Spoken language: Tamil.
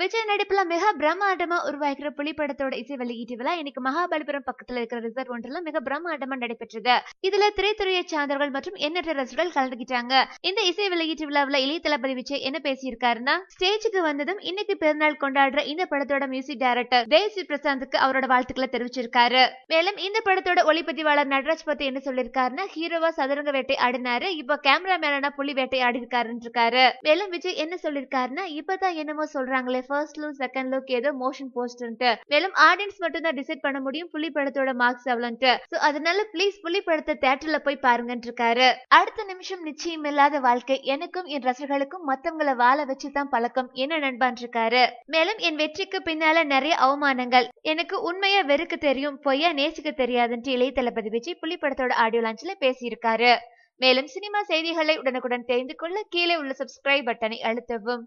விஜய் நடிப்புல மிக பிரம்மாண்டமா உருவாகிற புலி படத்தோட இசை வெளியீட்டு விழா இன்னைக்கு மகாபலிபுரம் பக்கத்துல இருக்கிற ரிசர்வ் ஒன்றுல மிக பிரம்மாண்டமா நடைபெற்றது. இதுல திரைத்துறையை சார்ந்தவர்கள் மற்றும் எண்ணற்ற ரசிகர்கள் கலந்துகிட்டாங்க. இந்த இசை வெளியீட்டு விழாவுல இளைய தளபதி விஜய் என்ன பேசியிருக்காருன்னா, ஸ்டேஜுக்கு வந்ததும் இன்னைக்கு பிறநாள் கொண்டாடுற இந்த படத்தோட மியூசிக் டைரக்டர் தேவ்ஸ்ரீ பிரசாந்துக்கு அவரோட வாழ்த்துக்களை தெரிவிச்சிருக்காரு. மேலும் இந்த படத்தோட ஒளிப்பதிவாளர் நடராஜ் பத்தி என்ன சொல்லிருக்காருன்னா, ஹீரோவா சதுரங்க வேட்டை ஆடினாரு, இப்ப கேமராமேனா புலி வேட்டை ஆடி இருக்காரு. மேலும் விஜய் என்ன சொல்லிருக்காருன்னா, இப்பதான் என்னமோ சொல்றாங்களே ஃபர்ஸ்ட் லுக் செகண்ட் லுக் ஏதோ மோஷன் போஸ்டர்ன்ட்டு, மேலும் ஆடியன்ஸ் மட்டும் தான் டிசைட் பண்ண முடியும் புலி படத்தோட மார்க்ஸ் எவ்வளவுன்ட்டு, சோ அதனால ப்ளீஸ் புலி படத்தை தியேட்டர்ல போய் பாருங்கன்னு இருக்காரு. அடுத்த நிமிஷம் நிச்சயம் இல்லாத வாழ்க்கை, எனக்கும் என் ரசிகர்களுக்கும் மத்தவங்களை வாழ வச்சுதான் பழக்கம் என்ன நண்பான் இருக்காரு. மேலும் என் வெற்றிக்கு பின்னால நிறைய அவமானங்கள், எனக்கு உண்மையா வெறுக்க தெரியும் பொய்யா நேசிக்க தெரியாதுன்ட்டு இளைய தளபதி விஜய் புலி படத்தோட ஆடியோ லான்ச்ல பேசியிருக்காரு. மேலும் சினிமா செய்திகளை உடனுக்குடன் தெரிந்து கொள்ள கீழே உள்ள சப்ஸ்கிரைப் பட்டனை அழுத்தவும்.